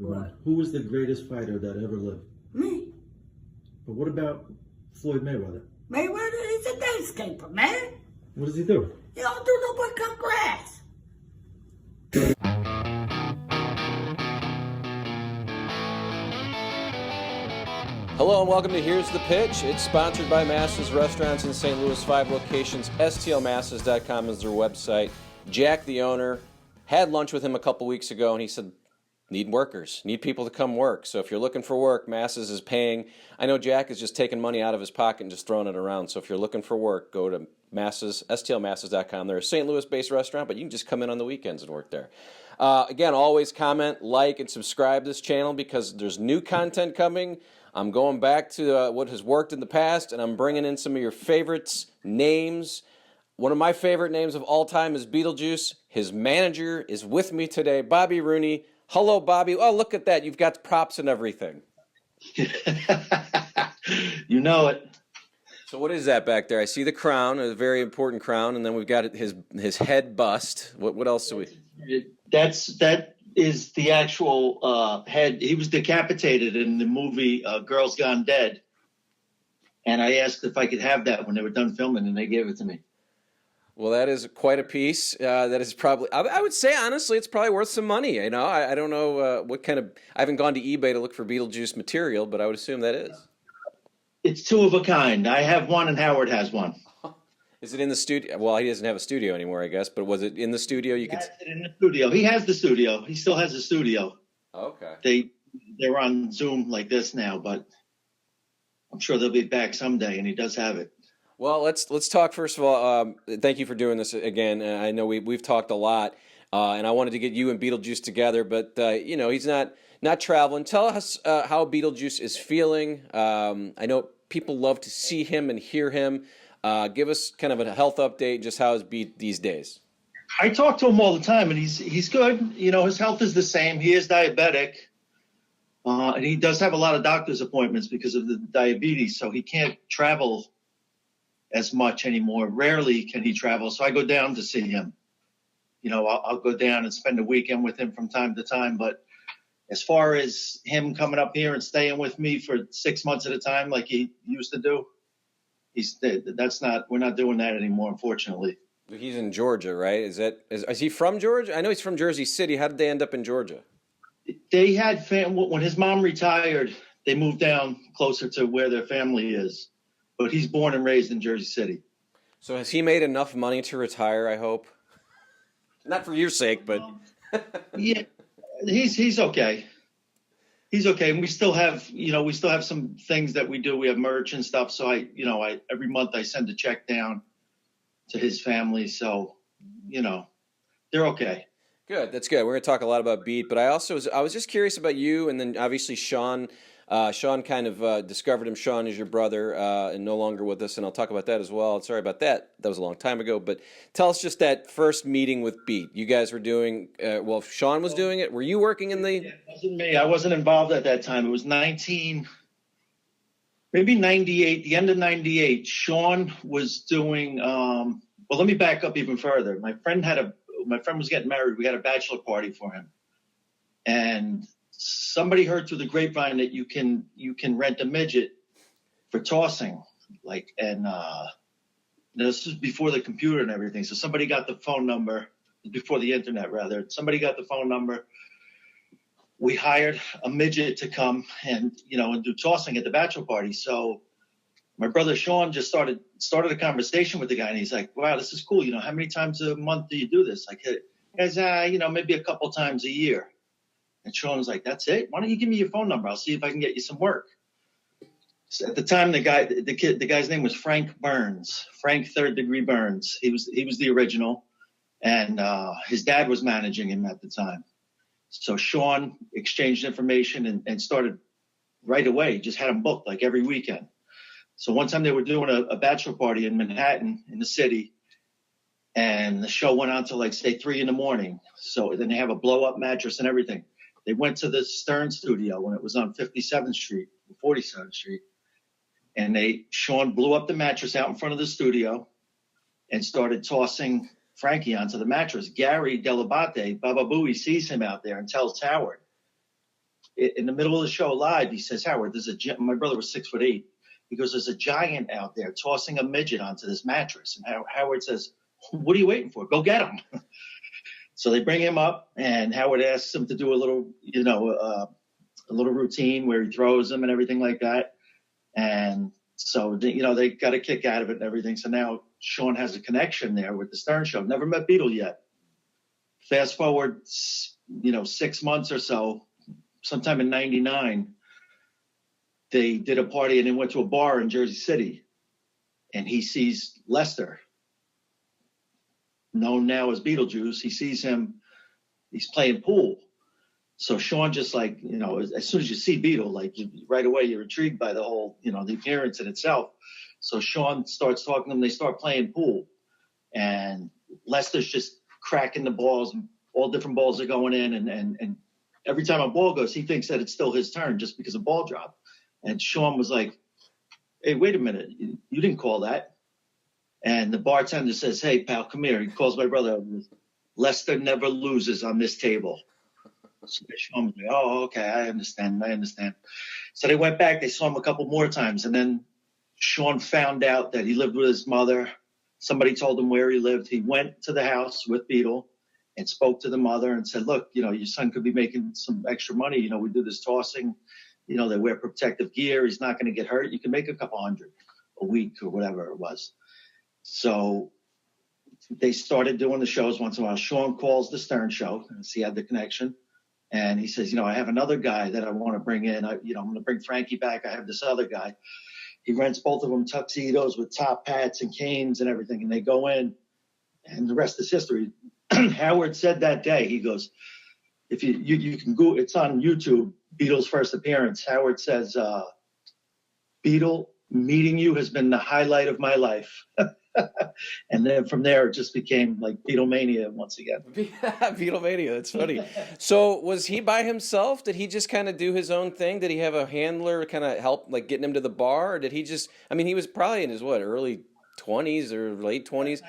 man. Who is the greatest fighter that ever lived? Me. But what about Floyd Mayweather? Mayweather is a landscaper, man. What does he do? He don't do no but cut grass. Hello and welcome to Here's the Pitch. It's sponsored by Masses Restaurants in St. Louis, 5 locations. STLmasses.com is their website. Jack, the owner, had lunch with him a couple weeks ago, and he said, need workers, need people to come work. So if you're looking for work, Masses is paying. I know Jack is just taking money out of his pocket and just throwing it around. So if you're looking for work, go to Masses, STLmasses.com. They're a St. Louis-based restaurant, but you can just come in on the weekends and work there. Again, always comment, like, and subscribe to this channel because there's new content coming. I'm going back to what has worked in the past, and I'm bringing in some of your favorites, names. One of my favorite names of all time is Beetlejuice. His manager is with me today, Bobby Rooney. Hello, Bobby. Oh, look at that. You've got props and everything. You know it. So what is that back there? I see the crown, a very important crown, and then we've got his head bust. What else do we... That is the actual head. He was decapitated in the movie Girls Gone Dead. And I asked if I could have that when they were done filming, and they gave it to me. Well, that is quite a piece. That is probably, I would say, honestly, it's probably worth some money. You know, I don't know what kind of, I haven't gone to eBay to look for Beetlejuice material, but I would assume that is. It's two of a kind. I have one and Howard has one. Is it in the studio? Well, he doesn't have a studio anymore, I guess, but was it in the studio? He has it in the studio. He has the studio. He still has a studio. Okay. They're on Zoom like this now, but I'm sure they'll be back someday, and he does have it. Well, let's talk first of all. Thank you for doing this again. I know we've talked a lot, and I wanted to get you and Beetlejuice together, but you know he's not traveling. Tell us how Beetlejuice is feeling. I know people love to see him and hear him. Give us kind of a health update. Just how is Beat these days? I talk to him all the time, and he's good. You know, his health is the same. He is diabetic, and he does have a lot of doctor's appointments because of the diabetes, so he can't travel as much anymore. Rarely can he travel, so I go down to see him. You know, I'll go down and spend a weekend with him from time to time, but as far as him coming up here and staying with me for 6 months at a time like he used to do, we're not doing that anymore, unfortunately. He's in Georgia, right? Is he from Georgia? I know he's from Jersey City. How did they end up in Georgia? They had when his mom retired, they moved down closer to where their family is. But he's born and raised in Jersey City. So has he made enough money to retire, I hope? Not for your sake, but... Yeah, he's okay. He's okay. And we still have some things that we do. We have merch and stuff. So every month I send a check down to his family. So, you know, they're okay. Good. That's good. We're going to talk a lot about Beat, but I was just curious about you, and then obviously Sean. Sean kind of discovered him. Sean is your brother and no longer with us, and I'll talk about that as well. Sorry about that. That was a long time ago. But tell us just that first meeting with Beat. You guys were doing, Sean was doing it. Were you working in the... It wasn't me. I wasn't involved at that time. It was maybe 98, the end of 98. Sean was doing, let me back up even further. My friend was getting married. We had a bachelor party for him. And somebody heard through the grapevine that you can rent a midget for tossing, and this was before the computer and everything. So somebody got the phone number before the internet, rather. Somebody got the phone number. We hired a midget to come and do tossing at the bachelor party. So my brother Sean just started a conversation with the guy, and he's like, "Wow, this is cool. You know, how many times a month do you do this?" Like, guys, maybe a couple times a year. And Sean was like, "That's it? Why don't you give me your phone number? I'll see if I can get you some work." So at the time, the guy's name was Frank Burns, Frank Third Degree Burns. He was the original, and his dad was managing him at the time. So Sean exchanged information and started right away. Just had him booked like every weekend. So one time they were doing a bachelor party in Manhattan in the city, and the show went on till say 3 a.m. So then they have a blow up mattress and everything. They went to the Stern studio when it was on 47th Street, 47th Street. And Sean blew up the mattress out in front of the studio and started tossing Frankie onto the mattress. Gary dell'Abate, Baba Booey, sees him out there and tells Howard. in the middle of the show live, he says, Howard, my brother was 6'8". He goes, there's a giant out there tossing a midget onto this mattress. And Howard says, what are you waiting for? Go get him. So they bring him up, and Howard asks him to do a little, a little routine where he throws him and everything like that. And so, they got a kick out of it and everything. So now Sean has a connection there with the Stern Show. Never met Beetle yet. Fast forward, 6 months or so, sometime in '99, they did a party and they went to a bar in Jersey City. And he sees Lester, known now as Beetlejuice. He sees him, he's playing pool. So Sean just as soon as you see Beetle, right away you're intrigued by the whole, the appearance in itself. So Sean starts talking to him, they start playing pool. And Lester's just cracking the balls, all different balls are going in, and every time a ball goes, he thinks that it's still his turn just because a ball dropped. And Sean was like, hey, wait a minute, you didn't call that. And the bartender says, hey, pal, come here. He calls my brother. Lester never loses on this table. So Sean was like, oh, okay, I understand. So they went back. They saw him a couple more times. And then Sean found out that he lived with his mother. Somebody told him where he lived. He went to the house with Beetle and spoke to the mother and said, look, your son could be making some extra money. We do this tossing. They wear protective gear. He's not going to get hurt. You can make a couple hundred a week or whatever it was. So they started doing the shows once in a while. Sean calls the Stern Show, because he had the connection. And he says, I have another guy that I want to bring in. I'm going to bring Frankie back. I have this other guy. He rents both of them tuxedos with top hats and canes and everything. And they go in, and the rest is history. Howard said that day, he goes, if you can go, it's on YouTube, Beetle's first appearance. Howard says, Beetle, meeting you has been the highlight of my life. And then from there, it just became like Beatlemania once again. Beatlemania, that's funny. So was he by himself? Did he just kind of do his own thing? Did he have a handler kind of help, getting him to the bar? Or did he just, he was probably in his, early 20s or late 20s?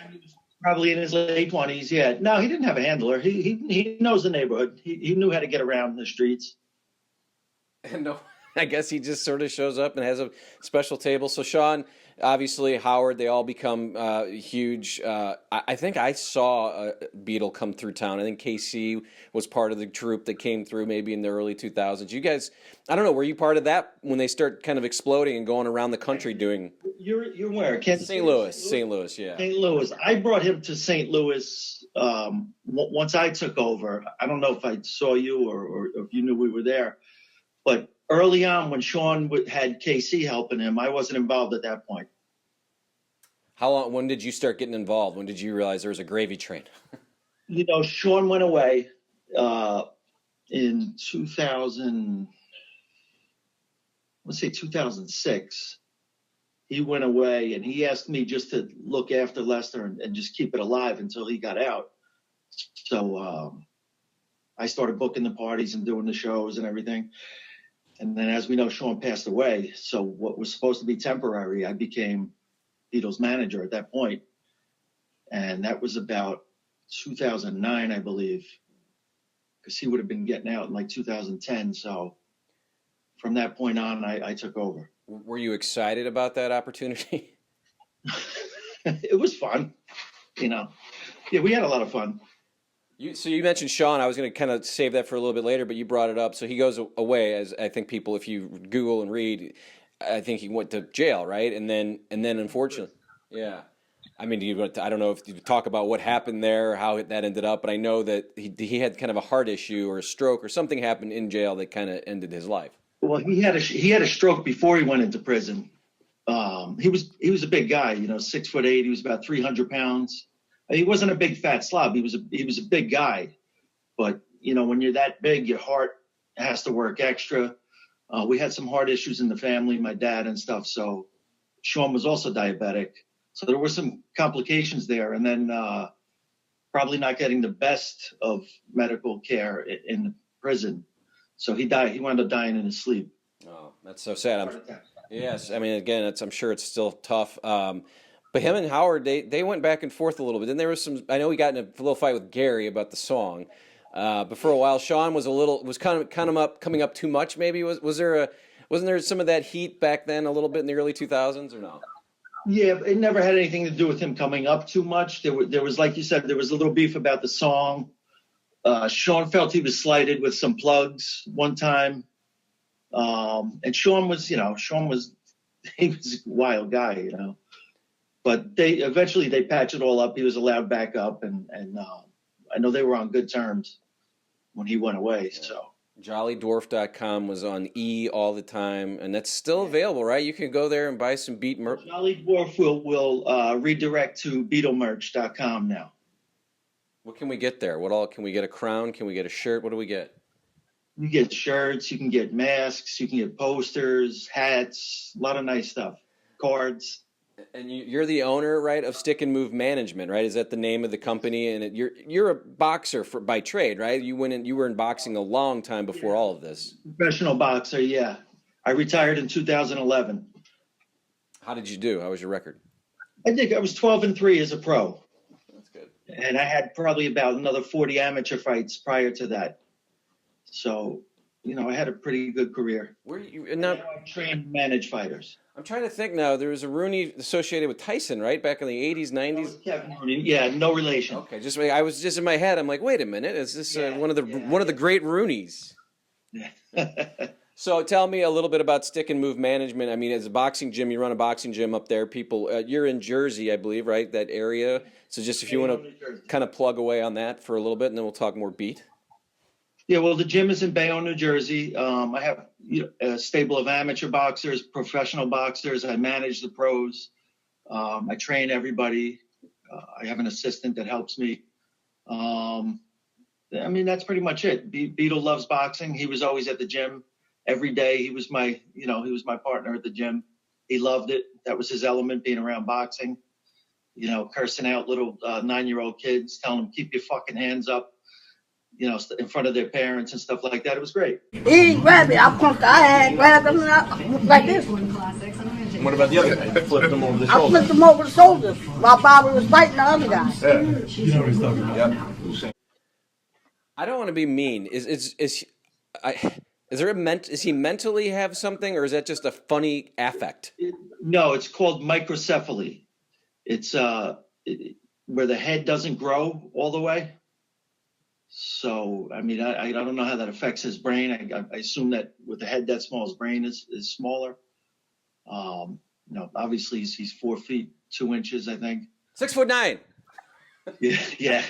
Probably in his late 20s, yeah. No, he didn't have a handler. He knows the neighborhood. He knew how to get around the streets. And no, I guess he just sort of shows up and has a special table. So Sean, obviously Howard, they all become huge. I think I saw Beetle come through town. I think KC was part of the troupe that came through maybe in the early 2000s. You guys, I don't know, were you part of that when they start kind of exploding and going around the country doing? You're where? Kansas St. Louis, yeah. St. Louis. I brought him to St. Louis once I took over. I don't know if I saw you or if you knew we were there, but early on when Sean had KC helping him, I wasn't involved at that point. How long? When did you start getting involved? When did you realize there was a gravy train? Sean went away in 2006. He went away, and he asked me just to look after Lester and just keep it alive until he got out. So I started booking the parties and doing the shows and everything. And then, as we know, Sean passed away. So what was supposed to be temporary, I became Beetle's manager at that point. And that was about 2009, I believe, because he would have been getting out in 2010. So from that point on, I took over. Were you excited about that opportunity? It was fun, Yeah, we had a lot of fun. So you mentioned Sean. I was going to kind of save that for a little bit later, but you brought it up. So he goes away, as I think people, if you Google and read, I think he went to jail, right? And then unfortunately, yeah. I don't know if you talk about what happened there, how that ended up, but I know that he had kind of a heart issue or a stroke or something happened in jail that kind of ended his life. Well, he had a stroke before he went into prison. He was a big guy, 6'8". He was about 300 pounds. He wasn't a big fat slob. He was a big guy, but when you're that big, your heart has to work extra. We had some heart issues in the family, my dad and stuff. So Sean was also diabetic. So there were some complications there, and then probably not getting the best of medical care in prison. So he died. He wound up dying in his sleep. Oh, that's so sad. Yes, again, I'm sure it's still tough. But him and Howard, they went back and forth a little bit. Then there was some. I know he got in a little fight with Gary about the song, But for a while, Sean was coming up too much. Maybe wasn't there some of that heat back then a little bit in the early 2000s or no? Yeah, it never had anything to do with him coming up too much. There was, like you said, there was a little beef about the song. Sean felt he was slighted with some plugs one time. And Sean was, he was a wild guy, But eventually they patched it all up. He was allowed back up, and I know they were on good terms when he went away. Yeah. So JollyDwarf.com was on E all the time, and that's still available, right? You can go there and buy some Beat merch. Jolly Dwarf will redirect to BeetleMerch.com now. What can we get there? What all can we get? A crown? Can we get a shirt? What do we get? You get shirts, you can get masks, you can get posters, hats, a lot of nice stuff, cards. And you're the owner, right, of Stick and Move Management, right? Is that the name of the company? And you're a boxer by trade, right? You were in boxing a long time before all of this. Professional boxer, yeah. I retired in 2011. How did you do? How was your record? I think I was 12-3 as a pro. That's good. And I had probably about another 40 amateur fights prior to that. So, I had a pretty good career. Now I train and manage fighters. I'm trying to think now. There was a Rooney associated with Tyson, right? Back in the 80s, 90s? Kevin Rooney. Yeah, no relation. Okay, I was just in my head. I'm like, wait a minute. Is this one of the great Rooneys? Yeah. So tell me a little bit about Stick and Move Management. I mean, as a boxing gym, you run a boxing gym up there. People, you're in Jersey, I believe, right? That area. So just if you want to kind of plug away on that for a little bit, and then we'll talk more beat. Yeah, well, the gym is in Bayonne, New Jersey. I have a stable of amateur boxers, professional boxers. I manage the pros. I train everybody. I have an assistant that helps me. That's pretty much it. Beetle loves boxing. He was always at the gym every day. He was my partner at the gym. He loved it. That was his element, being around boxing. Cursing out little 9-year-old kids, telling them, keep your fucking hands up. In front of their parents and stuff like that. It was great. He didn't grab it. I had grabbed him like this. What about the other guy? You flipped him over the I shoulder. flipped him over the shoulders while Bobby was fighting the other guy. Yeah. You know what he's talking about. Yep. I don't want to be mean. Is he mentally have something, or is that just a funny affect? No, it's called microcephaly. It's where the head doesn't grow all the way. So, I don't know how that affects his brain. I assume that with the head that small, his brain is smaller. Obviously he's 4 feet 2 inches, I think. 6'9". Yeah.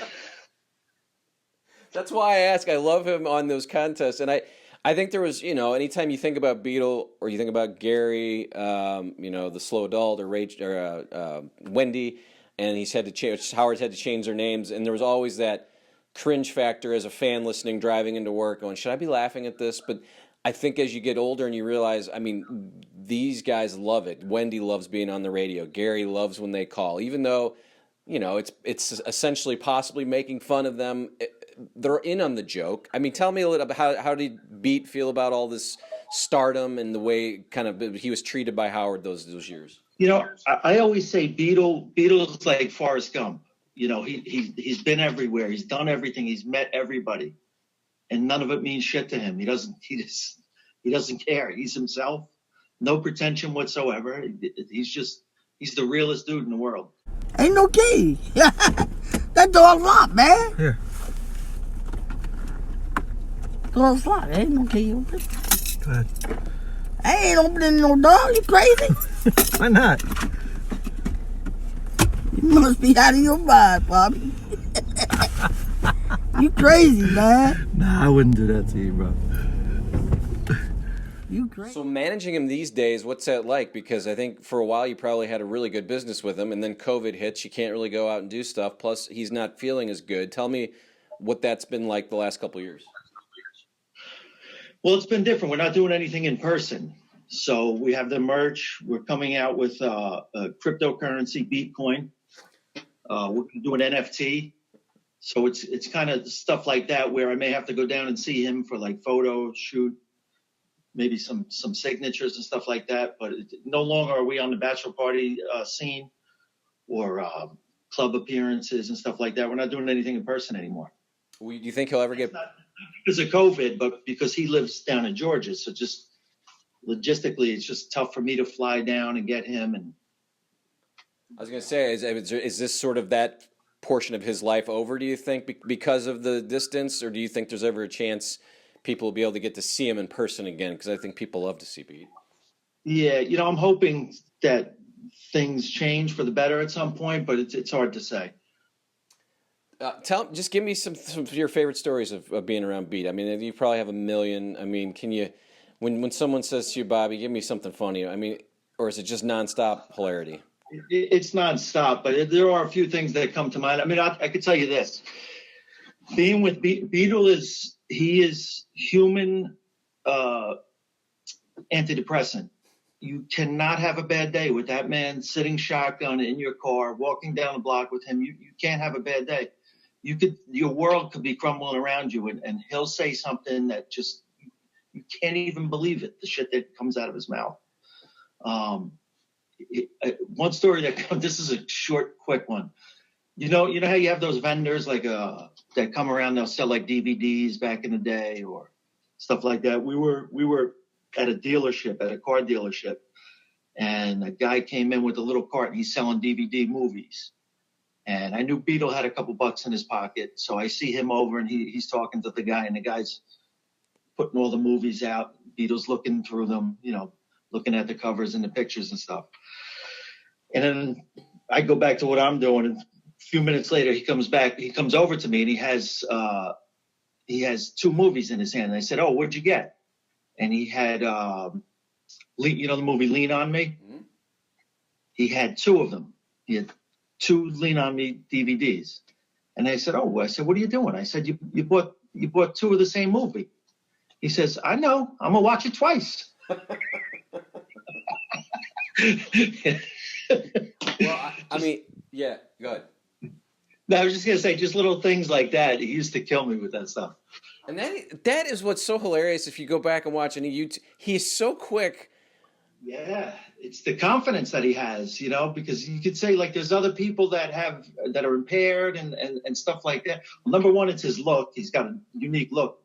That's why I ask. I love him on those contests, and I think there was, anytime you think about Beetle or you think about Gary, the slow adult or Wendy, and Howard's had to change their names, and there was always that cringe factor as a fan listening, driving into work, going, should I be laughing at this? But I think as you get older and you realize, these guys love it. Wendy loves being on the radio. Gary loves when they call, even though, it's essentially possibly making fun of them. They're in on the joke. Tell me a little about how did Beat feel about all this stardom and the way kind of he was treated by Howard those years? I always say Beetle's like Forrest Gump. He's been everywhere. He's done everything. He's met everybody, and none of it means shit to him. He doesn't care. He's himself. No pretension whatsoever. He's the realest dude in the world. Ain't no key. That dog's locked, man. Here. Dog's locked. Ain't no key. Go ahead. I ain't opening no door. You crazy? Why not? You must be out of your mind, Bobby. You crazy, man. Nah, I wouldn't do that to you, bro. You crazy. So managing him these days, what's that like? Because I think for a while you probably had a really good business with him, and then COVID hits. You can't really go out and do stuff. Plus, he's not feeling as good. Tell me what that's been like the last couple of years. Well, it's been different. We're not doing anything in person. So we have the merch. We're coming out with a cryptocurrency, Bitcoin. We're doing NFT. So it's kind of stuff like that where I may have to go down and see him for like photo shoot, maybe some signatures and stuff like that. But no longer are we on the bachelor party scene or club appearances and stuff like that. We're not doing anything in person anymore. Do you think he'll ever get? Not because of COVID, but because he lives down in Georgia. So just logistically, it's just tough for me to fly down and get him. And I was going to say, is this sort of that portion of his life over, do you think, because of the distance? Or do you think there's ever a chance people will be able to get to see him in person again? Because I think people love to see Beat. Yeah, I'm hoping that things change for the better at some point, but it's hard to say. Just give me some of your favorite stories of being around Beat. I mean, you probably have a million. I mean, can you, when someone says to you, Bobby, give me something funny, I mean, or is it just nonstop hilarity? It's nonstop, but there are a few things that come to mind. I mean, I could tell you this. Being with Beetle he is human antidepressant. You cannot have a bad day with that man sitting shotgun in your car, walking down the block with him. You can't have a bad day. Your world could be crumbling around you, and he'll say something that just, you can't even believe it, the shit that comes out of his mouth. One story this is a short, quick one. You know how you have those vendors like that come around, they'll sell like DVDs back in the day or stuff like that. We were at a dealership, at a car dealership, and a guy came in with a little cart and he's selling DVD movies. And I knew Beetle had a couple bucks in his pocket, so I see him over and he's talking to the guy, and the guy's putting all the movies out. Beetle's looking through them, looking at the covers and the pictures and stuff. And then I go back to what I'm doing, and a few minutes later he comes over to me, and he has two movies in his hand. And I said, "Oh, what'd you get?" And he had, the movie Lean On Me? Mm-hmm. He had two of them. He had two Lean On Me DVDs. And I said, "Oh," I said, "what are you doing?" I said, you bought two of the same movie." He says, "I know, I'm gonna watch it twice." Well, I mean, yeah, go ahead. No, I was just gonna say, just little things like that. He used to kill me with that stuff. And that is what's so hilarious. If you go back and watch any YouTube, he's so quick. Yeah, it's the confidence that he has, because you could say like there's other people that are impaired and stuff like that. Well, number one, it's his look. He's got a unique look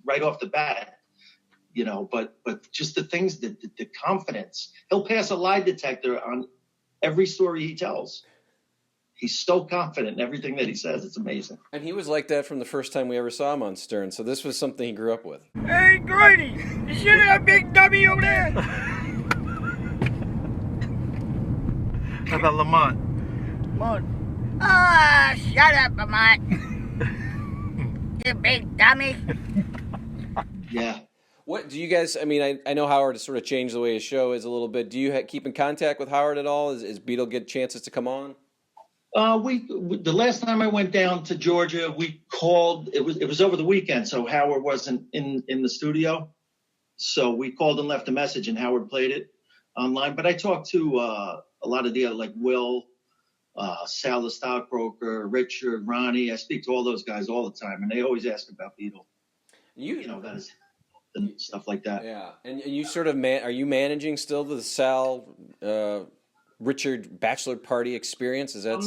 right off the bat, but just the things, the confidence. He'll pass a lie detector on every story he tells. He's so confident in everything that he says. It's amazing. And he was like that from the first time we ever saw him on Stern. So this was something he grew up with. Hey, Grady, you see that big dummy over there? How about Lamont? Shut up, Lamont. You big dummy. Yeah. What do you guys? I mean, I know Howard has sort of changed the way his show is a little bit. Do you keep in contact with Howard at all? Is Beetle get chances to come on? The last time I went down to Georgia, we called. It was over the weekend, so Howard wasn't in the studio. So we called and left a message, and Howard played it online. But I talked to a lot of the other, like Will, Sal the stockbroker, Richard, Ronnie. I speak to all those guys all the time, and they always ask about Beetle. About his and stuff like that. Yeah, and you sort of are you managing still the Sal? Richard bachelor party experience? Is that?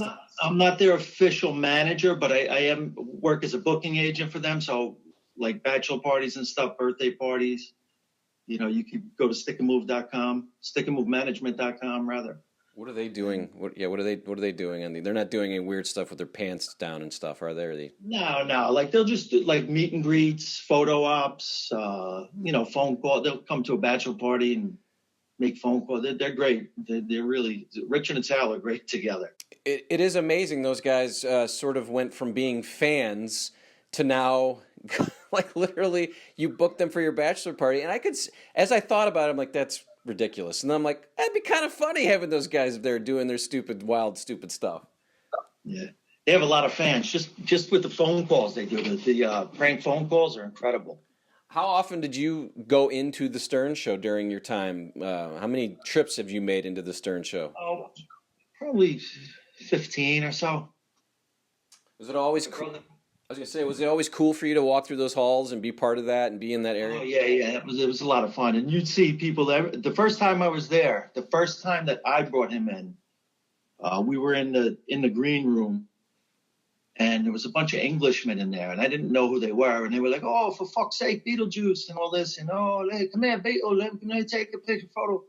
I'm not their official manager, but I work as a booking agent for them. So like bachelor parties and stuff, birthday parties, you could go to stickandmove.com, stickandmovemanagement.com rather. What are they doing? What are they doing? And they're not doing any weird stuff with their pants down and stuff, are they? No. Like they'll just do like meet and greets, photo ops, phone call. They'll come to a bachelor party and make phone calls. They're great. They're really, Richard and Sal are great together. It is amazing. Those guys sort of went from being fans to now, like literally, you booked them for your bachelor party. And as I thought about it, I'm like, that's ridiculous. And I'm like, that'd be kind of funny having those guys there doing their wild, stupid stuff. Yeah. They have a lot of fans. Just with the phone calls they do. The prank phone calls are incredible. How often did you go into the Stern Show during your time? How many trips have you made into the Stern Show? Oh, probably 15 or so. Was it always cool? I was going to say, was it always cool for you to walk through those halls and be part of that and be in that area? Oh, yeah. It was a lot of fun. And you'd see people there. The first time I was there, the first time that I brought him in, we were in the green room. And there was a bunch of Englishmen in there, and I didn't know who they were. And they were like, "Oh, for fuck's sake, Beetlejuice," and all this. And, "Oh, hey, come here, Beetle, let me take a picture photo."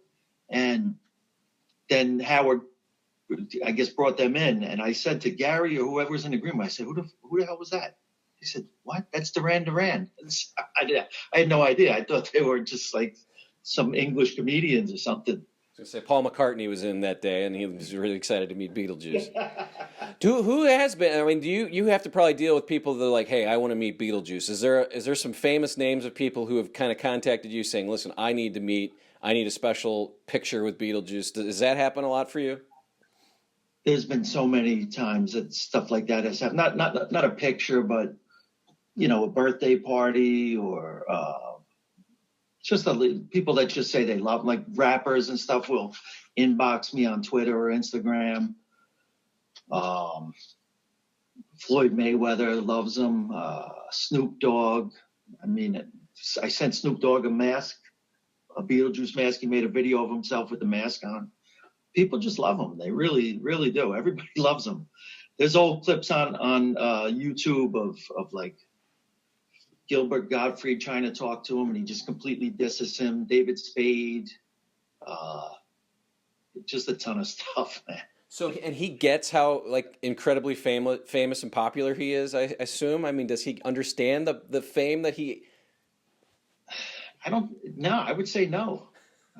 And then Howard, I guess, brought them in. And I said to Gary or whoever was in the room, I said, who the hell was that? He said, "What? That's Duran Duran." I had no idea. I thought they were just like some English comedians or something. I was gonna say Paul McCartney was in that day, and he was really excited to meet Beetlejuice. Who has been? I mean, you have to probably deal with people that are like, "Hey, I want to meet Beetlejuice." Is there some famous names of people who have kind of contacted you saying, "Listen, I need a special picture with Beetlejuice"? Does that happen a lot for you? There's been so many times that stuff like that has happened. Not a picture, but a birthday party or. Just people that just say they love, like rappers and stuff, will inbox me on Twitter or Instagram. Floyd Mayweather loves them. Snoop Dogg. I mean, I sent Snoop Dogg a mask, a Beetlejuice mask. He made a video of himself with the mask on. People just love him. They really, really do. Everybody loves him. There's old clips on YouTube of like Gilbert Gottfried trying to talk to him, and he just completely disses him. David Spade, just a ton of stuff, man. So, and he gets how like incredibly famous and popular he is, I assume. I mean, does he understand the fame that he? I would say no.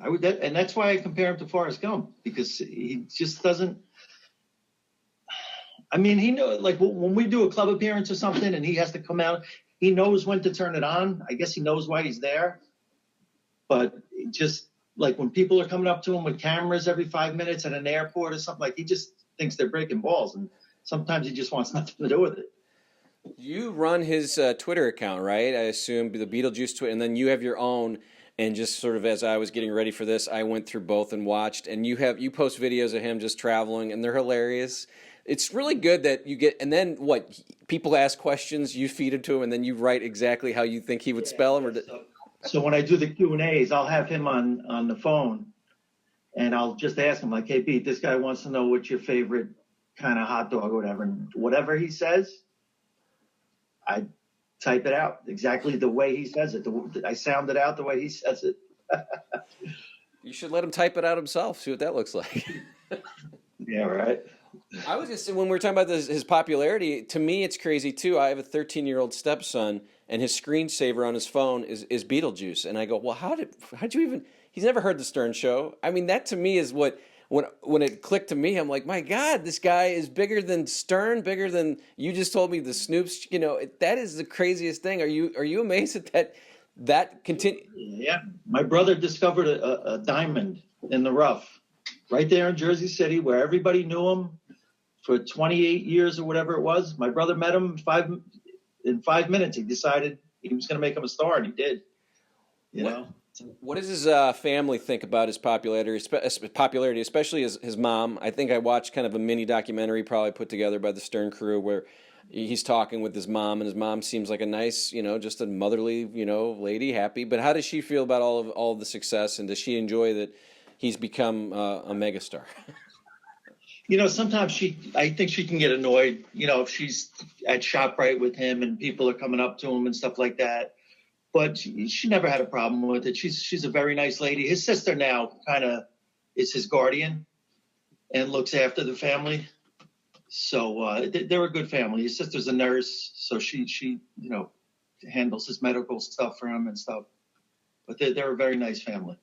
And that's why I compare him to Forrest Gump, because he just doesn't. I mean, he knows, like when we do a club appearance or something, and he has to come out. He knows when to turn it on. I guess he knows why he's there. But just like when people are coming up to him with cameras every 5 minutes at an airport or something, like he just thinks they're breaking balls. And sometimes he just wants nothing to do with it. You run his Twitter account, right? I assume the Beetlejuice Twitter, and then you have your own. And just sort of as I was getting ready for this, I went through both and watched. And you post videos of him just traveling, and they're hilarious. It's really good that you get, and then what? People ask questions, you feed it to him, and then you write exactly how you think he would spell them. So when I do the Q&As, I'll have him on the phone, and I'll just ask him, like, "Hey, Pete, this guy wants to know what's your favorite kind of hot dog or whatever." And whatever he says, I type it out exactly the way he says it. I sound it out the way he says it. You should let him type it out himself, see what that looks like. Yeah, right. I was just when we were talking about his popularity, to me it's crazy too. I have a 13-year-old stepson, and his screensaver on his phone is Beetlejuice, and I go, "Well, how'd you even?" He's never heard the Stern Show. I mean, that to me is what when it clicked to me, I'm like, my God, this guy is bigger than Stern, bigger than you just told me the Snoops. That is the craziest thing. Are you amazed at that continue? Yeah, my brother discovered a diamond in the rough, right there in Jersey City, where everybody knew him. For 28 years or whatever it was, my brother met him in 5 minutes. He decided he was going to make him a star, and he did. What does his family think about his popularity, especially his mom? I think I watched kind of a mini documentary probably put together by the Stern crew where he's talking with his mom, and his mom seems like a nice, just a motherly, lady, happy. But how does she feel about all of the success, and does she enjoy that he's become a megastar? Sometimes I think she can get annoyed, if she's at ShopRite with him and people are coming up to him and stuff like that. But she never had a problem with it. She's a very nice lady. His sister now kind of is his guardian and looks after the family. So they're a good family. His sister's a nurse, so she handles his medical stuff for him and stuff. But they're a very nice family.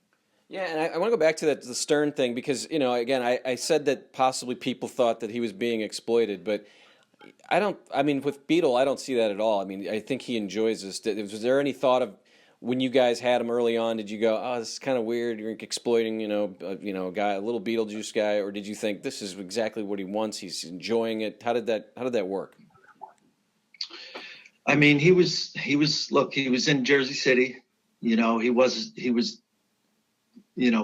Yeah, and I want to go back to the Stern thing because, again, I said that possibly people thought that he was being exploited, but with Beetle, I don't see that at all. I mean, I think he enjoys this. Was there any thought of when you guys had him early on, did you go, "Oh, this is kind of weird, you're exploiting, a guy, a little Beetlejuice guy," or did you think this is exactly what he wants, he's enjoying it? How did that work? I mean, he was in Jersey City, he was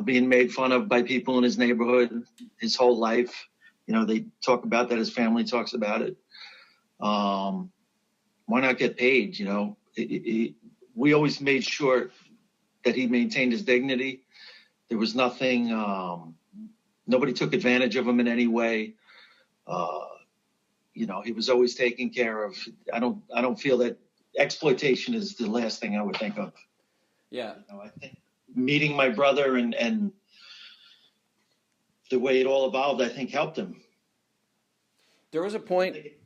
being made fun of by people in his neighborhood his whole life. They talk about that. His family talks about it. Why not get paid? We always made sure that he maintained his dignity. There was nothing, nobody took advantage of him in any way. you know, he was always taken care of. I don't feel that exploitation is the last thing I would think of. Yeah. You know, I think meeting my brother and the way it all evolved, I think helped him. There was a point. It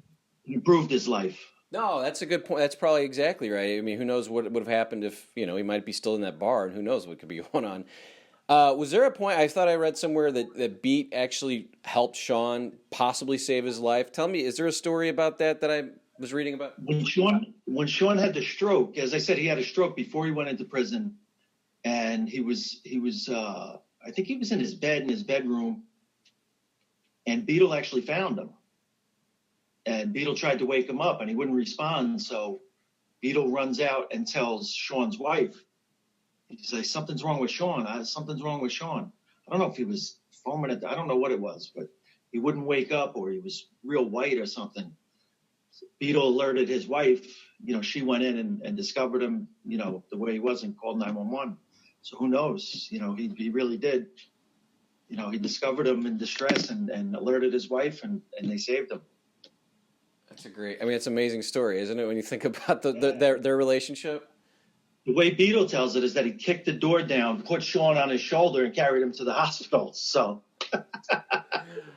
improved his life. No, that's a good point. That's probably exactly right. I mean, who knows what would have happened if, you know, he might be still in that bar, and who knows what could be going on. Was there a point, I thought I read somewhere that Beat actually helped Sean possibly save his life? Tell me, is there a story about that I was reading about? When Sean had the stroke, as I said, he had a stroke before he went into prison, and he was I think he was in his bed in his bedroom, and Beetle actually found him. And Beetle tried to wake him up, and he wouldn't respond. So Beetle runs out and tells Sean's wife. He's like, something's wrong with Sean. Something's wrong with Sean. I don't know if he was foaming at, I don't know what it was, but he wouldn't wake up, or he was real white or something. Beetle alerted his wife. You know, she went in and discovered him, you know, the way he was, and called 911. So who knows? You know, he really did. You know, he discovered him in distress and alerted his wife, and they saved him. That's it's an amazing story, isn't it, when you think about their relationship? The way Beetle tells it is that he kicked the door down, put Sean on his shoulder, and carried him to the hospital. So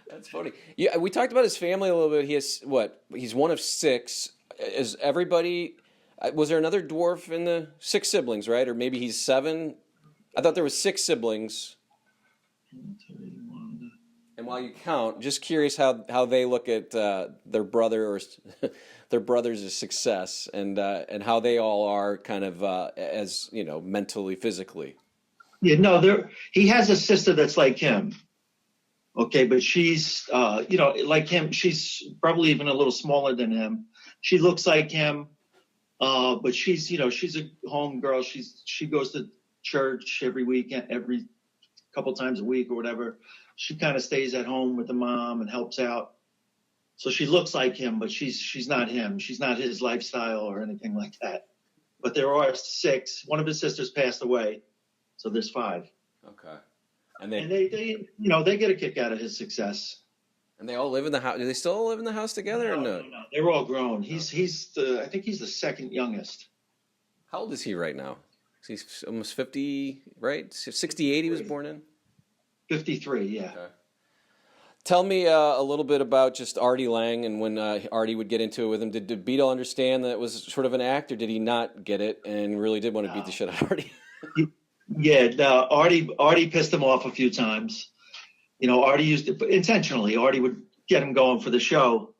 that's funny. Yeah, we talked about his family a little bit. He has he's one of 6. Is everybody? Was there another dwarf in the 6 siblings, right? Or maybe he's 7. I thought there was 6 siblings. And while you count, just curious how they look at their brother or their brother's success, and how they all are kind of as, you know, mentally, physically. Yeah, no, he has a sister that's like him. Okay, but she's you know, like him. She's probably even a little smaller than him. She looks like him, but she's, you know, she's a home girl. She goes to church every weekend, every couple times a week or whatever. She kind of stays at home with the mom and helps out. So she looks like him, but she's not him. She's not his lifestyle or anything like that. But there are 6. One of his sisters passed away, so there's 5. Okay. And they you know, they get a kick out of his success. And they all live in the house. Do they still all live in the house together? No. They're all grown. I think he's the second youngest. How old is he right now? He's almost 50, right? 68 he was born in? 53, yeah. Okay. Tell me a little bit about just Artie Lange, and when Artie would get into it with him. Did Beetle understand that it was sort of an act, or did he not get it and really did want to beat the shit out of Artie? Yeah, no, Artie pissed him off a few times. You know, Artie used it intentionally. Artie would get him going for the show.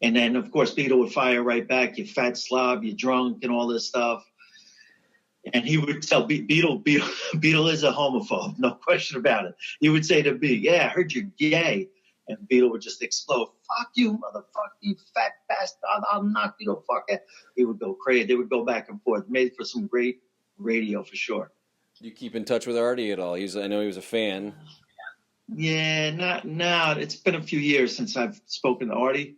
And then, of course, Beetle would fire right back, you fat slob, you drunk, and all this stuff. And he would tell Beetle is a homophobe, no question about it. He would say to B, yeah, I heard you're gay. And Beetle would just explode. Fuck you, motherfucker, you fat bastard. I'll knock you the fuck out. He would go crazy. They would go back and forth. Made for some great radio for sure. Do you keep in touch with Artie at all? I know he was a fan. Yeah, not now. It's been a few years since I've spoken to Artie.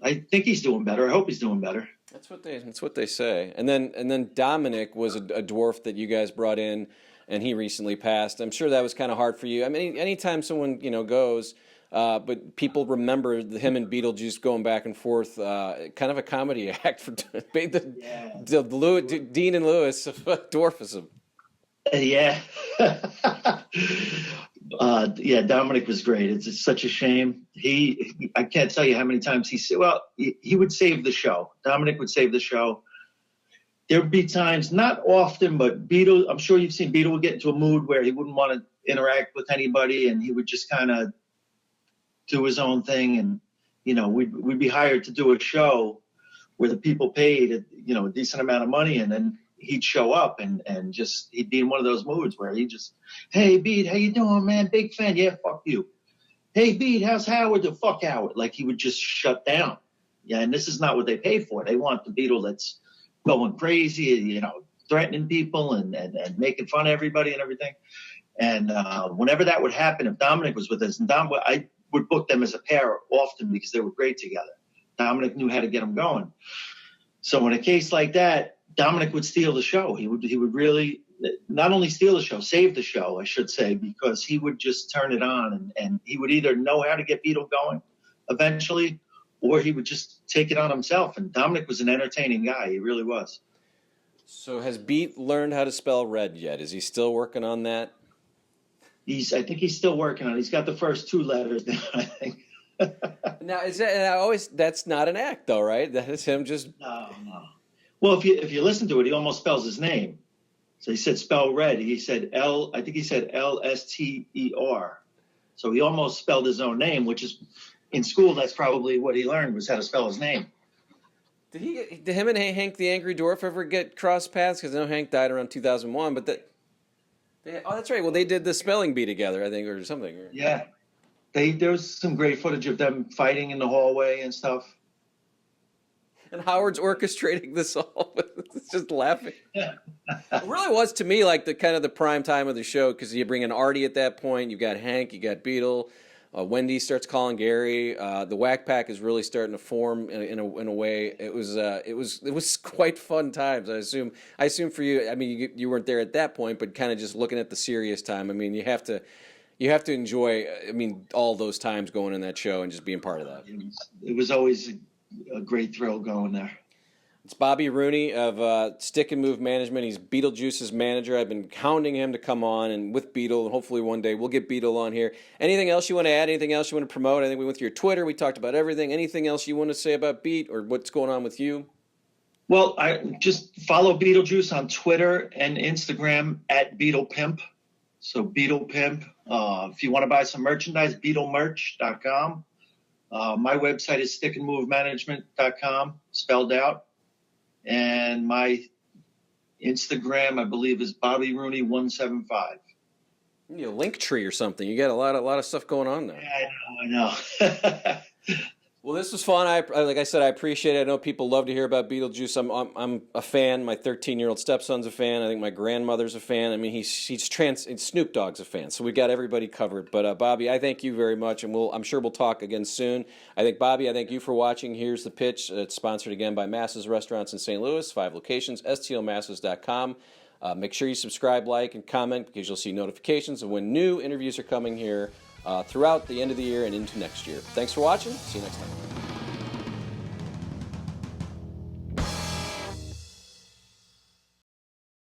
I think he's doing better. I hope he's doing better. That's what they say. And then Dominic was a dwarf that you guys brought in, and he recently passed. I'm sure that was kind of hard for you. I mean, anytime someone, you know, goes, but people remember him and Beetlejuice going back and forth, kind of a comedy act for the Dean and Lewis of dwarfism. Yeah. Yeah, Dominic was great. It's such a shame. I can't tell you how many times he would save the show. Dominic would save the show. There would be times, not often, but Beetle, I'm sure you've seen Beetle would get into a mood where he wouldn't want to interact with anybody, and he would just kind of do his own thing. And, you know, we'd be hired to do a show where the people paid, you know, a decent amount of money, and then he'd show up and just, he'd be in one of those moods where he just, hey, Beat, how you doing, man? Big fan. Yeah, fuck you. Hey, Beat, how's Howard? The fuck Howard. Like, he would just shut down. Yeah, and this is not what they paid for. They want the Beetle that's going crazy, you know, threatening people and making fun of everybody and everything. And whenever that would happen, if Dominic was with us, and I would book them as a pair often because they were great together. Dominic knew how to get them going. So in a case like that, Dominic would steal the show. He would really not only steal the show, save the show, I should say, because he would just turn it on, and he would either know how to get Beetle going eventually, or he would just take it on himself. And Dominic was an entertaining guy. He really was. So has Beet learned how to spell red yet? Is he still working on that? I think he's still working on it. He's got the first 2 letters down, I think. Now, that's not an act, though, right? That is him just... No. Well, if you listen to it, he almost spells his name. So he said spell red. He said I think he said Lster. So he almost spelled his own name, which is, in school, that's probably what he learned, was how to spell his name. Did him and Hank the Angry Dwarf ever get cross paths? Because I know Hank died around 2001, but that's right. Well, they did the spelling bee together, I think, or something. Yeah. There was some great footage of them fighting in the hallway and stuff. And Howard's orchestrating this all. It's just laughing. Yeah. It really was, to me, like the kind of the prime time of the show, because you bring in Artie at that point. You've got Hank, you got Beetle. Wendy starts calling Gary. The Whack Pack is really starting to form in a way. It was quite fun times. I assume for you. I mean, you weren't there at that point, but kind of just looking at the serious time. I mean, you have to enjoy. I mean, all those times going in that show and just being part of that. It was always a great thrill going there. It's Bobby Rooney of Stick and Move Management. He's Beetlejuice's manager. I've been hounding him to come on, and with Beetle, and hopefully one day we'll get Beetle on here. Anything else you want to add? Anything else you want to promote? I think we went through your Twitter. We talked about everything. Anything else you want to say about Beet or what's going on with you? Well, I just follow Beetlejuice on Twitter and Instagram at BeetlePimp. So BeetlePimp. If you want to buy some merchandise, BeetleMerch.com. My website is stickandmovemanagement.com, spelled out. And my Instagram, I believe, is Bobby Rooney 175. You need a link tree or something. You got a lot of stuff going on there. Yeah, I know. Well, this was fun. Like I said, I appreciate it. I know people love to hear about Beetlejuice. I'm a fan. My 13-year-old stepson's a fan. I think my grandmother's a fan. I mean, Snoop Dogg's a fan. So we got everybody covered. But Bobby, I thank you very much, and I'm sure we'll talk again soon. Bobby, I thank you for watching. Here's the Pitch. It's sponsored again by Masses Restaurants in St. Louis, 5 locations, stlmasses.com. Make sure you subscribe, like, and comment because you'll see notifications of when new interviews are coming here throughout the end of the year and into next year. Thanks for watching. See you next time.